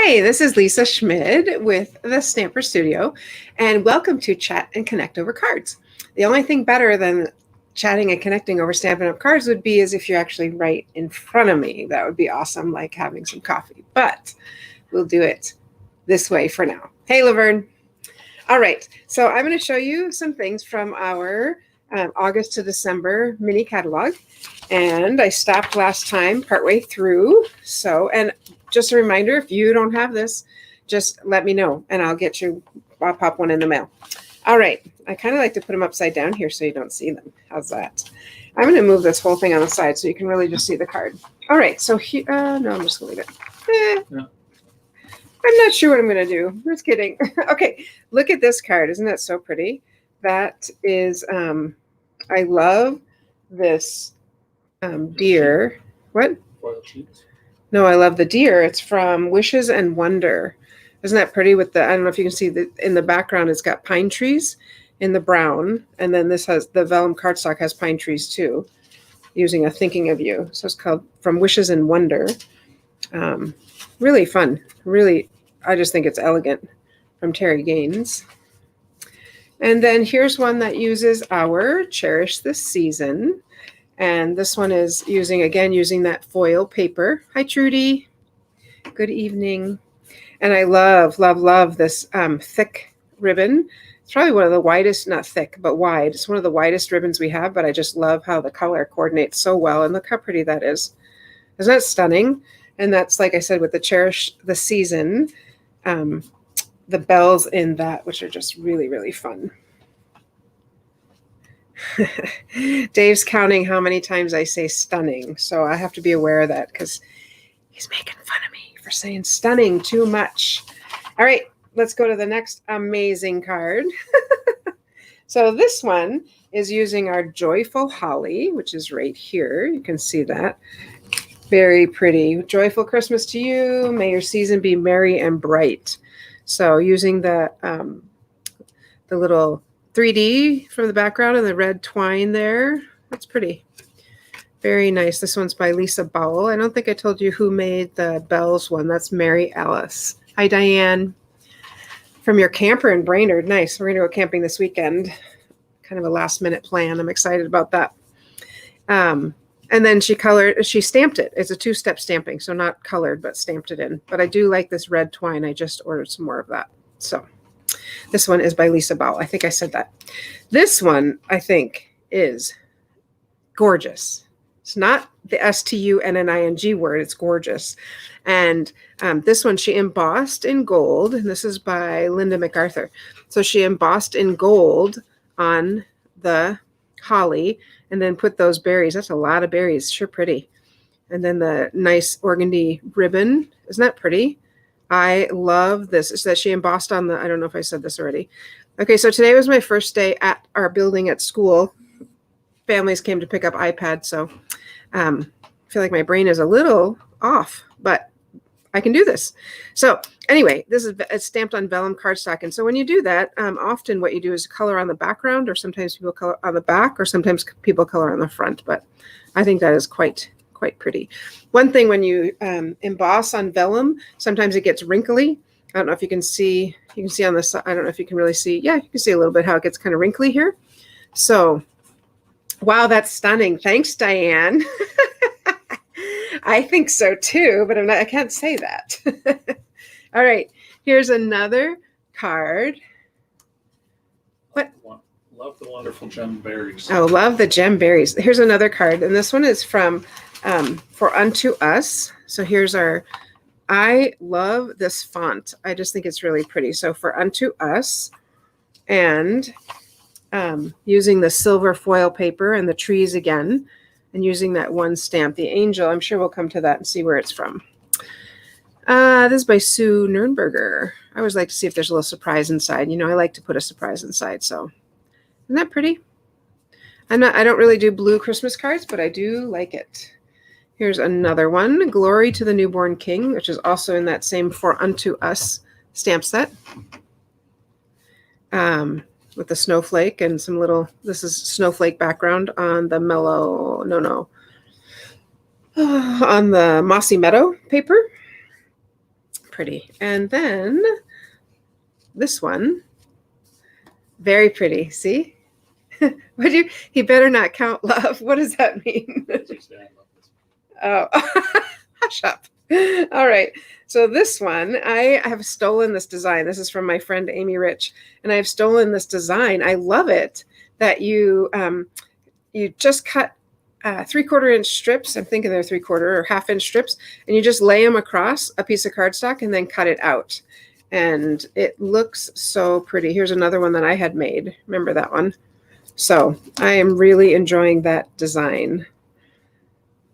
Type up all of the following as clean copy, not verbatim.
Hi, this is Lisa Schmid with the Stamper Studio, and welcome to Chat and Connect Over Cards. The only thing better than chatting and connecting over Stampin' Up! Cards would be as if you're actually right in front of me. That would be awesome, like having some coffee, but we'll do it this way for now. Hey, Laverne. All right, so I'm going to show you some things from our August to December mini catalog. And I stopped last time partway through. And just a reminder, if you don't have this, just let me know and I'll pop one in the mail. All right, I kind of like to put them upside down here so you don't see them. How's that? I'm going to move this whole thing on the side so you can really just see the card. All right, so here, no, I'm just going to leave it. Yeah. I'm not sure what I'm going to do. Just kidding. Okay, look at this card. Isn't that so pretty? That is, I love this deer. What? Royal Cheeks. No, I love the deer. It's from Wishes and Wonder. Isn't that pretty with I don't know if you can see in the background, it's got pine trees in the brown. And then this has, the vellum cardstock has pine trees too, using a Thinking of You. So it's called From Wishes and Wonder. Really fun. Really, I just think it's elegant, from Terry Gaines. And then here's one that uses our Cherish This Season. And this one is using that foil paper. Hi, Trudy. Good evening. And I love, love, love this thick ribbon. It's probably one of the widest, not thick, but wide. It's one of the widest ribbons we have, but I just love how the color coordinates so well. And look how pretty that is. Isn't that stunning? And that's, like I said, with the Cherish the Season, the bells in that, which are just really, really fun. Dave's counting how many times I say stunning, so I have to be aware of that because he's making fun of me for saying stunning too much. All right, let's go to the next amazing card. So this one is using our Joyful Holly, which is right here. You can see that. Very pretty. Joyful Christmas to you. May your season be merry and bright. So using the little 3D from the background and the red twine there. That's pretty. Very nice. This one's by Lisa Bowell. I don't think I told you who made the bells one. That's Mary Alice. Hi, Diane. From your camper in Brainerd. Nice. We're going to go camping this weekend. Kind of a last minute plan. I'm excited about that. And then she stamped it. It's a 2-step stamping, so not colored, but stamped it in. But I do like this red twine. I just ordered some more of that. So this one is by Lisa Bowell. I think I said that. This one, I think, is gorgeous. It's not the STUNNING word. It's gorgeous. And this one she embossed in gold. And this is by Linda MacArthur. So she embossed in gold on the holly and then put those berries. That's a lot of berries. Sure pretty. And then the nice organdy ribbon. Isn't that pretty? I love this. It's that she embossed on I don't know if I said this already. Okay, so today was my first day at our building at school. Families came to pick up iPads, so I feel like my brain is a little off, but I can do this. So anyway, it's stamped on vellum cardstock. And so when you do that, often what you do is color on the background, or sometimes people color on the back, or sometimes people color on the front. But I think that is quite pretty. One thing, when you emboss on vellum, sometimes it gets wrinkly. I don't know if you can see. You can see on this. I don't know if you can really see. Yeah, you can see a little bit how it gets kind of wrinkly here. So, wow, that's stunning. Thanks, Diane. I think so too, but I can't say that. All right, here's another card. What? Love the wonderful gem berries. Oh, love the gem berries. Here's another card, and this one is from For Unto Us. So here's I love this font. I just think it's really pretty. So For Unto Us, and using the silver foil paper and the trees again, and using that one stamp, the angel. I'm sure we'll come to that and see where it's from. This is by Sue Nurnberger. I always like to see if there's a little surprise inside. You know, I like to put a surprise inside. So isn't that pretty? I don't really do blue Christmas cards, but I do like it. Here's another one, Glory to the Newborn King, which is also in that same For Unto Us stamp set. With the snowflake and some little, this is snowflake background on the on the Mossy Meadow paper. pretty. And then this one, very pretty. See? He better not count love. What does that mean? Just add up this. Oh, hush up. All right. So this one, I have stolen this design. This is from my friend Amy Rich, and I've stolen this design. I love it that you just cut 3/4 inch strips. I'm thinking they're 3/4 or 1/2 inch strips, and you just lay them across a piece of cardstock and then cut it out. And it looks so pretty. Here's another one that I had made. Remember that one? So I am really enjoying that design.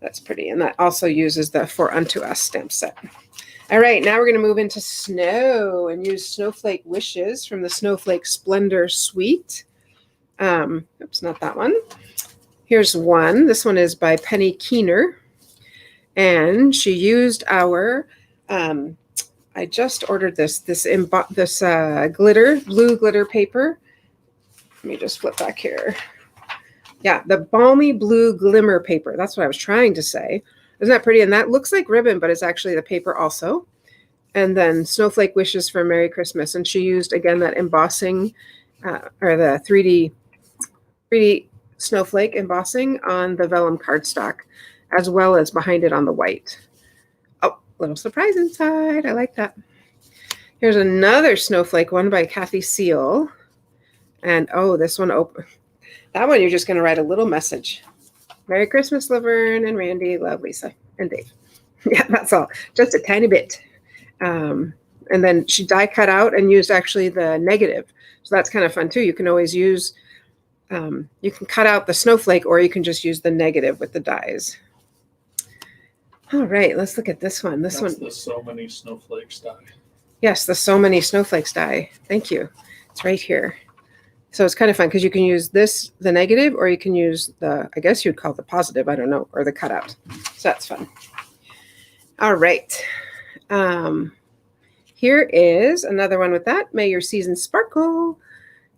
That's pretty. And that also uses the For Unto Us stamp set. All right, now we're going to move into snow and use Snowflake Wishes from the Snowflake Splendor Suite. Oops, not that one. Here's one. This one is by Penny Keener. And she used our, I just ordered this glitter, blue glitter paper. Let me just flip back here. Yeah, the balmy blue glimmer paper. That's what I was trying to say. Isn't that pretty? And that looks like ribbon, but it's actually the paper also. And then Snowflake Wishes for Merry Christmas. And she used, again, that embossing or the 3D snowflake embossing on the vellum cardstock, as well as behind it on the white. Oh, little surprise inside. I like that. Here's another snowflake one by Kathy Seal. And oh, this one open. That one you're just going to write a little message. Merry Christmas, Laverne and Randy. Love, Lisa and Dave. Yeah, that's all. Just a tiny bit. And then she die cut out and used actually the negative. So that's kind of fun too. You can always use, you can cut out the snowflake or you can just use the negative with the dies. All right, let's look at this one. That's the So Many Snowflakes die. Yes, the So Many Snowflakes die. Thank you. It's right here. So it's kind of fun because you can use this, the negative, or you can use the, I guess you'd call it the positive, I don't know, or the cutout. So that's fun. All right. Here is another one with that. May your season sparkle.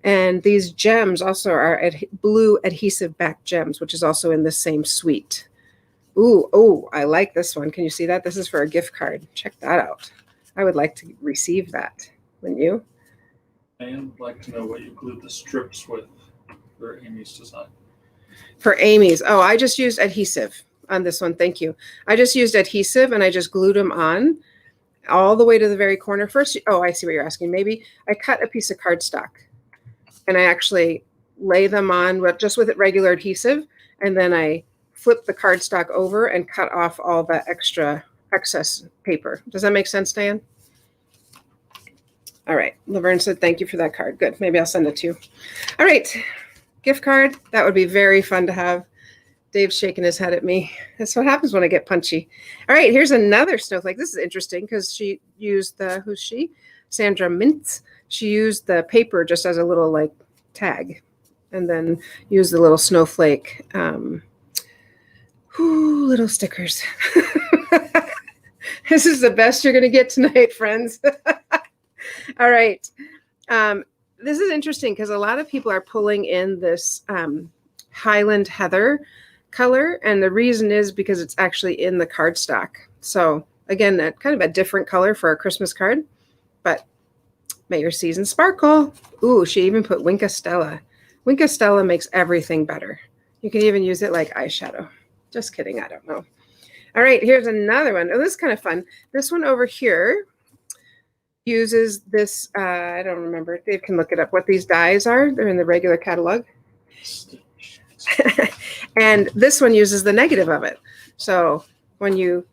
And these gems also are blue adhesive back gems, which is also in the same suite. Ooh, oh, I like this one. Can you see that? This is for a gift card. Check that out. I would like to receive that. Wouldn't you? And I'd like to know what you glued the strips with for Amy's design. For Amy's, oh, I just used adhesive on this one. Thank you. I just used adhesive and I just glued them on all the way to the very corner. First, oh, I see what you're asking. Maybe I cut a piece of cardstock and I actually lay them on just with regular adhesive, and then I flip the cardstock over and cut off all the excess paper. Does that make sense, Diane? All right. Laverne said, thank you for that card. Good. Maybe I'll send it to you. All right. Gift card. That would be very fun to have. Dave's shaking his head at me. That's what happens when I get punchy. All right. Here's another snowflake. This is interesting because she used who's she? Sandra Mintz. She used the paper just as a little like tag and then used the little snowflake, little stickers. This is the best you're going to get tonight, friends. All right. This is interesting because a lot of people are pulling in this Highland Heather color. And the reason is because it's actually in the cardstock. So again, that kind of a different color for a Christmas card, but may your season sparkle. Ooh, she even put Winka Stella. Winka Stella makes everything better. You can even use it like eyeshadow. Just kidding. I don't know. All right. Here's another one. Oh, this is kind of fun. This one over here uses this, I don't remember. Dave can look it up, what these dies are. They're in the regular catalog. And this one uses the negative of it. So when you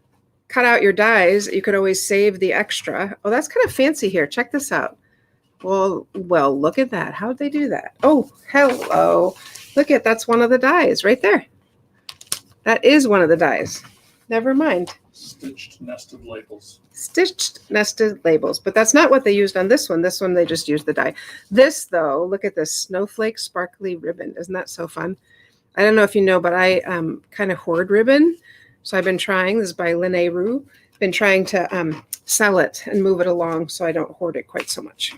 cut out your dies, you could always save the extra. Oh, that's kind of fancy here. Check this out. Well, look at that. How'd they do that? Oh, hello. Look at, that's one of the dies right there. That is one of the dies. Never mind. Stitched nested labels. Stitched nested labels, but that's not what they used on this one. This one, they just used the die. This though, look at this snowflake sparkly ribbon. Isn't that so fun? I don't know if you know, but I kind of hoard ribbon. So I've been trying, this is by Lene Rue, been trying to sell it and move it along so I don't hoard it quite so much.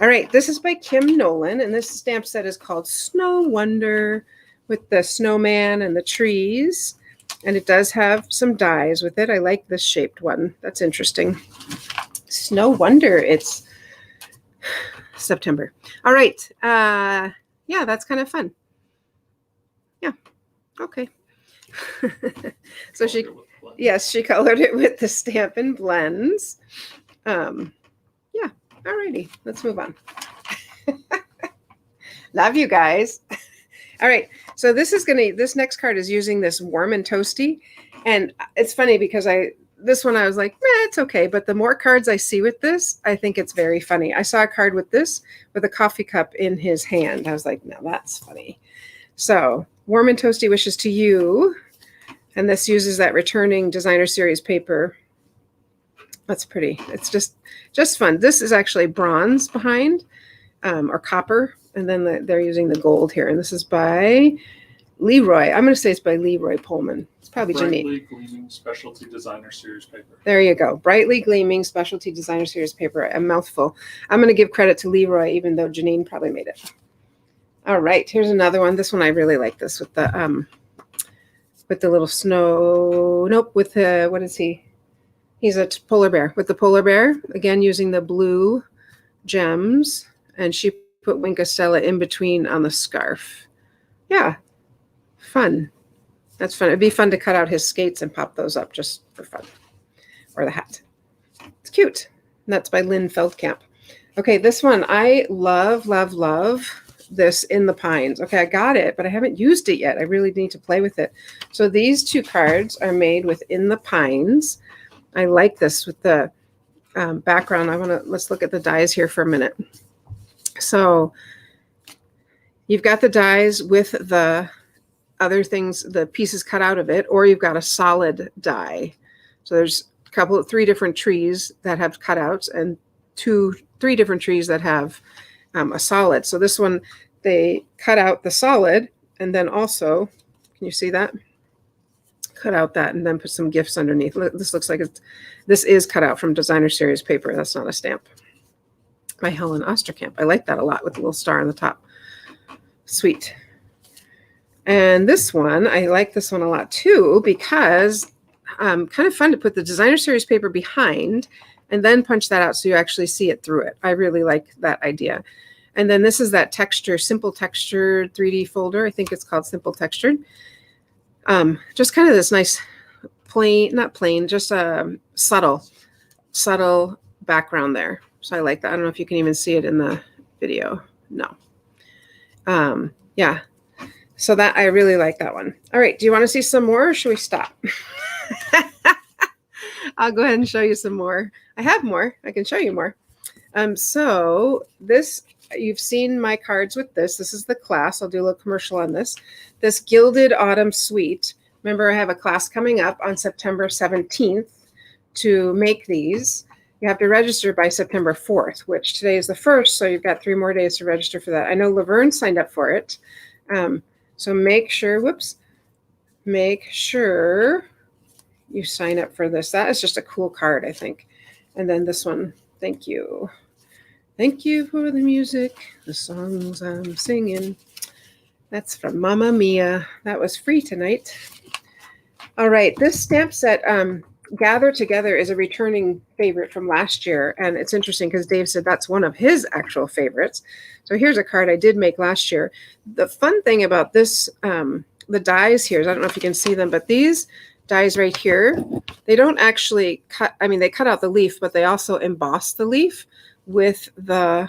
All right, this is by Kim Nolan, and this stamp set is called Snow Wonder with the snowman and the trees. And it does have some dies with it. I like this shaped one. That's interesting. No wonder it's September. All right. Yeah, that's kind of fun. Yeah. Okay. So she, yes, she colored it with the Stampin' Blends. Yeah. All righty. Let's move on. Love you guys. All right. So this next card is using this Warm and Toasty. And it's funny because this one I was like, it's okay. But the more cards I see with this, I think it's very funny. I saw a card with this with a coffee cup in his hand. I was like, now that's funny. So Warm and Toasty wishes to you. And this uses that returning designer series paper. That's pretty. It's just fun. This is actually bronze behind or copper. And then they're using the gold here. And this is by Leroy. I'm going to say it's by Leroy Pullman. It's probably Janine. Brightly Gleaming Specialty Designer Series paper. There you go. Brightly Gleaming Specialty Designer Series paper. A mouthful. I'm going to give credit to Leroy, even though Janine probably made it. All right. Here's another one. This one I really like this with the little snow. Nope. With the, what is he? He's a polar bear. With the polar bear. Again, using the blue gems. And she put Wink of Stella in between on the scarf. Yeah. Fun. That's fun. It'd be fun to cut out his skates and pop those up just for fun. Or the hat. It's cute. And that's by Lynn Feldkamp. Okay, this one, I love, love, love this In the Pines. Okay, I got it, but I haven't used it yet. I really need to play with it. So these two cards are made with In the Pines. I like this with the background. Let's look at the dies here for a minute. So you've got the dies with the other things, the pieces cut out of it, or you've got a solid die. So there's three different trees that have cutouts and three different trees that have a solid. So this one, they cut out the solid and then also, can you see that? Cut out that and then put some gifts underneath. This looks like this is cut out from designer series paper. That's not a stamp. By Helen Osterkamp. I like that a lot with the little star on the top. Sweet. And this one, I like this one a lot too because kind of fun to put the designer series paper behind and then punch that out so you actually see it through it. I really like that idea. And then this is that texture, Simple Textured 3D folder. I think it's called Simple Textured. Just kind of this nice plain, not plain, just a subtle background there. So I like that. I don't know if you can even see it in the video. No. Yeah. So that I really like that one. All right. Do you want to see some more or should we stop? I'll go ahead and show you some more. I have more. I can show you more. So this, you've seen my cards with this. This is the class. I'll do a little commercial on this. This Gilded Autumn Suite. Remember, I have a class coming up on September 17th to make these. You have to register by September 4th, which today is the 1st, so you've got 3 more days to register for that. I know Laverne signed up for it. So make sure you sign up for this. That is just a cool card, I think. And then this one, thank you. Thank you for the music, the songs I'm singing. That's from Mamma Mia. That was free tonight. All right, this stamp set, Gather Together, is a returning favorite from last year. And it's interesting because Dave said that's one of his actual favorites. So here's a card I did make last year. The fun thing about this, the dies here, I don't know if you can see them, but these dies right here, they don't actually cut, they cut out the leaf, but they also emboss the leaf with the,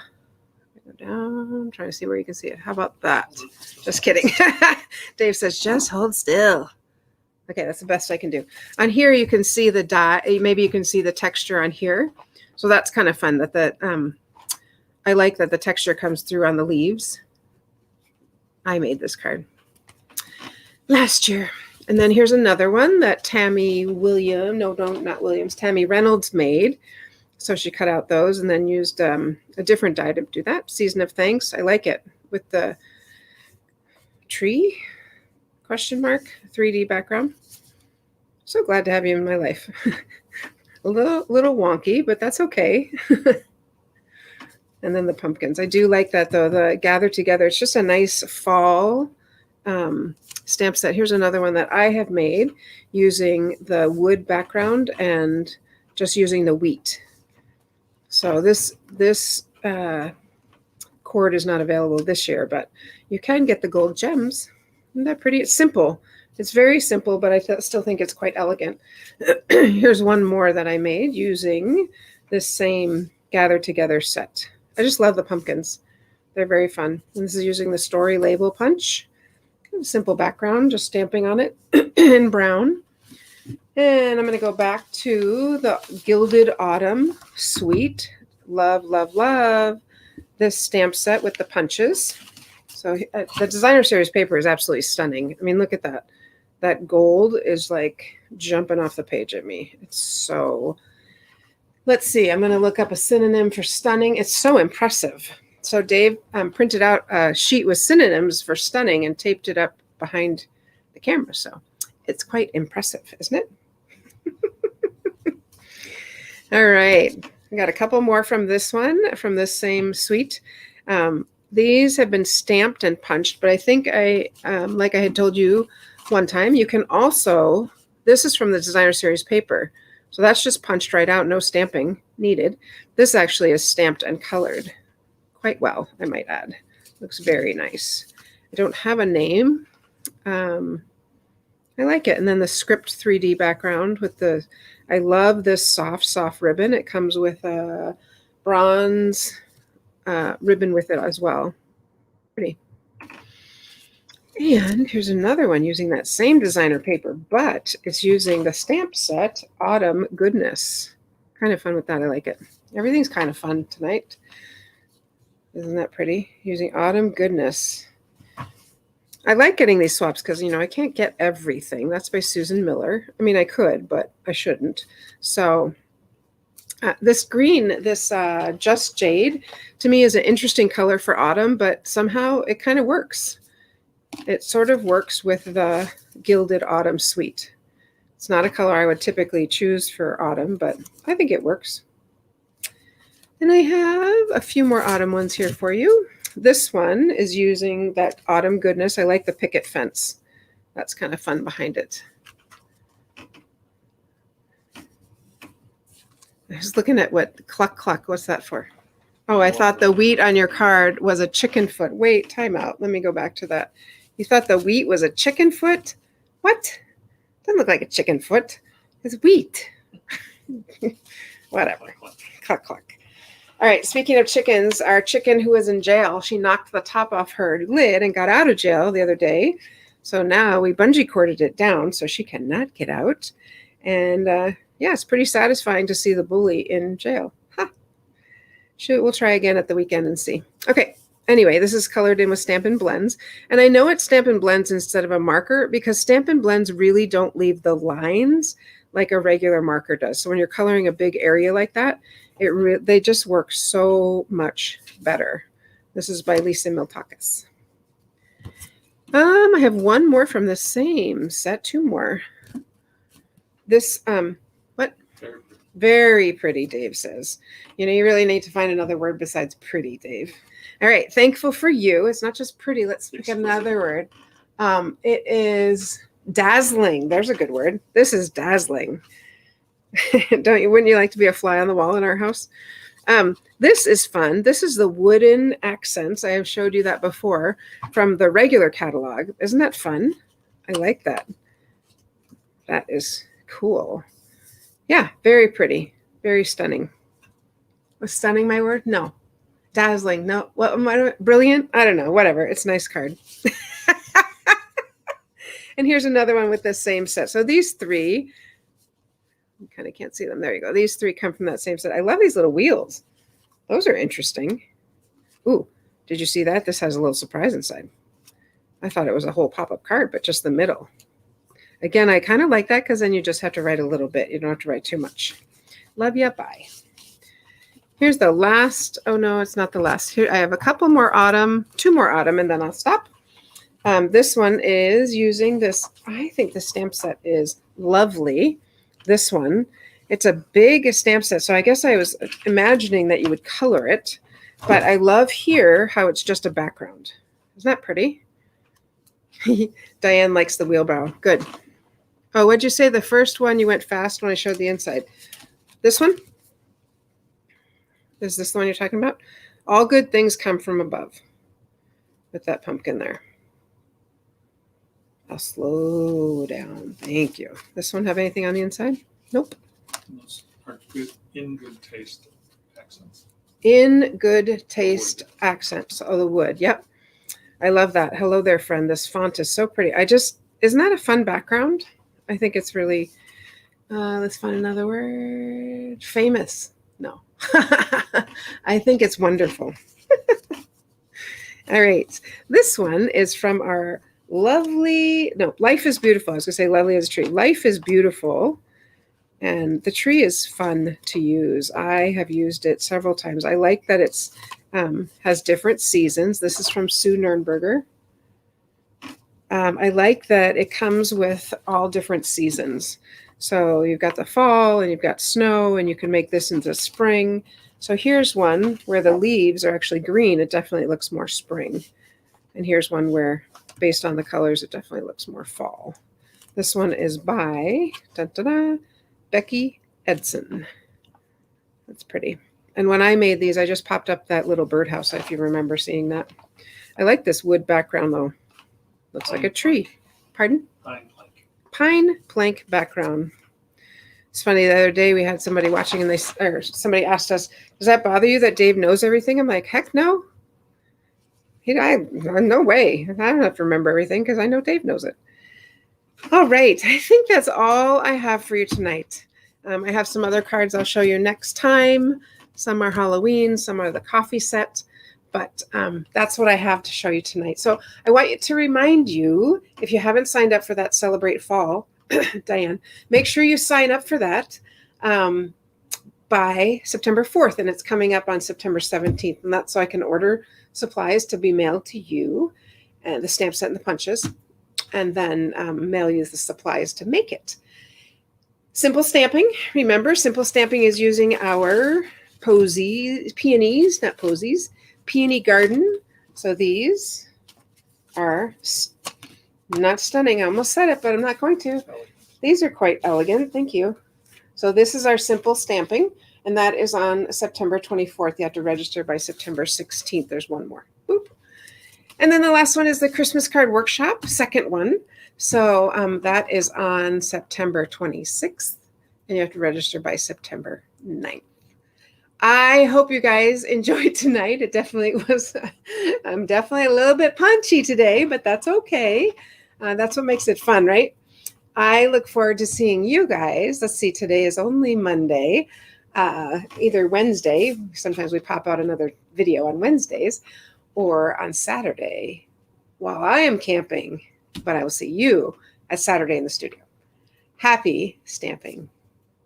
go down, I'm trying to see where you can see it. How about that? Just kidding. Dave says, just hold still. Okay, that's the best I can do. On here, you can see the die. Maybe you can see the texture on here. So that's kind of fun that I like that the texture comes through on the leaves. I made this card last year. And then here's another one that Tammy Reynolds made. So she cut out those and then used a different die to do that. Season of Thanks. I like it with the tree, question mark, 3D background. So glad to have you in my life. A little wonky, but that's okay. And then the pumpkins. I do like that though, the Gather Together. It's just a nice fall stamp set. Here's another one that I have made using the wood background and just using the wheat. So this cord is not available this year, but you can get the gold gems. Isn't that pretty? It's simple. It's very simple, but I still think it's quite elegant. Here's one more that I made using this same Gather Together set. I just love the pumpkins. They're very fun. And this is using the Story Label Punch. Kind of simple background, just stamping on it in brown. And I'm going to go back to the Gilded Autumn Suite. Love, love, love this stamp set with the punches. So the designer series paper is absolutely stunning. I mean, look at that. That gold is like jumping off the page at me. It's so, let's see. I'm going to look up a synonym for stunning. It's so impressive. So Dave printed out a sheet with synonyms for stunning and taped it up behind the camera. So it's quite impressive, isn't it? All right. I got a couple more from this one, from this same suite. These have been stamped and punched, but I think like I had told you one time, you can also, this is from the designer series paper. So that's just punched right out, no stamping needed. This actually is stamped and colored quite well, I might add. Looks very nice. I don't have a name. I like it. And then the script 3D background with the, I love this soft ribbon. It comes with a bronze ribbon with it as well. Pretty. And here's another one using that same designer paper, but it's using the stamp set Autumn Goodness. Kind of fun with that. I like it. Everything's kind of fun tonight. Isn't that pretty? Using Autumn Goodness. I like getting these swaps because, you know, I can't get everything. That's by Susan Miller. I mean, I could, but I shouldn't. So this green, this Just Jade, to me is an interesting color for autumn, but somehow it kind of works. It sort of works with the Gilded Autumn Suite. It's not a color I would typically choose for autumn, but I think it works. And I have a few more autumn ones here for you. This one is using that Autumn Goodness. I like the picket fence. That's kind of fun behind it. I was looking at what cluck cluck. What's that for? Oh, I thought the wheat on your card was a chicken foot. Wait, time out. Let me go back to that. You thought the wheat was a chicken foot? What? Doesn't look like a chicken foot. It's wheat. Whatever. Cluck cluck. All right, speaking of chickens, our chicken who was in jail, she knocked the top off her lid and got out of jail the other day. So now we bungee corded it down so she cannot get out. And yeah, it's pretty satisfying to see the bully in jail. Huh. We'll try again at the weekend and see. Okay, anyway, this is colored in with Stampin' Blends. And I know it's Stampin' Blends instead of a marker because Stampin' Blends really don't leave the lines like a regular marker does. So when you're coloring a big area like that, they just work so much better. This is by Lisa Miltakis. I have one more from the same set, two more. This, what? Very pretty, Dave says. You know, you really need to find another word besides pretty, Dave. All right, thankful for you. It's not just pretty. Let's pick another word. It is dazzling. There's a good word. This is dazzling. Wouldn't you like to be a fly on the wall in our house? This is fun. This is the wooden accents. I have showed you that before from the regular catalog. Isn't that fun? I like that. That is cool. Yeah, very pretty. Very stunning. Was stunning my word? No. Dazzling. No. What am I? Brilliant? I don't know. Whatever. It's a nice card. And here's another one with the same set. So these three, you kind of can't see them. There you go. These three come from that same set. I love these little wheels. Those are interesting. Ooh, did you see that? This has a little surprise inside. I thought it was a whole pop-up card, but just the middle. Again, I kind of like that because then you just have to write a little bit. You don't have to write too much. Love ya. Bye. Here's the last. Oh, no, it's not the last. Here I have a couple more autumn, two more autumn, and then I'll stop. This one is using this. I think the stamp set is lovely. This one, it's a big stamp set. So I guess I was imagining that you would color it, but I love here how it's just a background. Isn't that pretty? Diane likes the wheelbarrow. Good. Oh, what'd you say? The first one you went fast when I showed the inside. This one? Is this the one you're talking about? All good things come from above with that pumpkin there. I'll slow down. Thank you. This one have anything on the inside? Nope. Those are good, in good taste accents. In good taste accents. Oh, the wood. Yep. I love that. Hello there, friend. This font is so pretty. Isn't that a fun background? I think it's really, let's find another word. Famous. No. I think it's wonderful. All right. This one is from our Life is Beautiful. I was going to say lovely as a tree. Life is Beautiful. And the tree is fun to use. I have used it several times. I like that it's has different seasons. This is from Sue Nernberger. I like that it comes with all different seasons. So you've got the fall and you've got snow, and you can make this into spring. So here's one where the leaves are actually green. It definitely looks more spring. And here's one where, based on the colors, it definitely looks more fall. This one is by Becky Edson. That's pretty. And when I made these, I just popped up that little birdhouse, if you remember seeing that. I like this wood background, though. Looks like a tree. Pardon? Pine plank background. It's funny, the other day we had somebody watching, and somebody asked us, does that bother you that Dave knows everything? I'm like, heck no. No way. I don't have to remember everything because I know Dave knows it. All right. I think that's all I have for you tonight. I have some other cards I'll show you next time. Some are Halloween, some are the coffee set, but that's what I have to show you tonight. So I want to remind you, if you haven't signed up for that Celebrate Fall, Diane, make sure you sign up for that by September 4th, and it's coming up on September 17th, and that's so I can order supplies to be mailed to you, and the stamp set and the punches, and then mail you the supplies to make it. Simple stamping. Remember, simple stamping is using our peonies, not posies, peony garden. So these are not stunning. I almost said it, but I'm not going to. These are quite elegant. Thank you. So this is our simple stamping, and that is on September 24th. You have to register by September 16th. There's one more. Boop. And then the last one is the Christmas card workshop, second one. So that is on September 26th, and you have to register by September 9th. I hope you guys enjoyed tonight. It definitely was. I'm definitely a little bit punchy today, but that's okay. That's what makes it fun, right? I look forward to seeing you guys. Let's see, today is only Monday, either Wednesday. Sometimes we pop out another video on Wednesdays, or on Saturday while I am camping, but I will see you at Saturday in the studio. Happy stamping.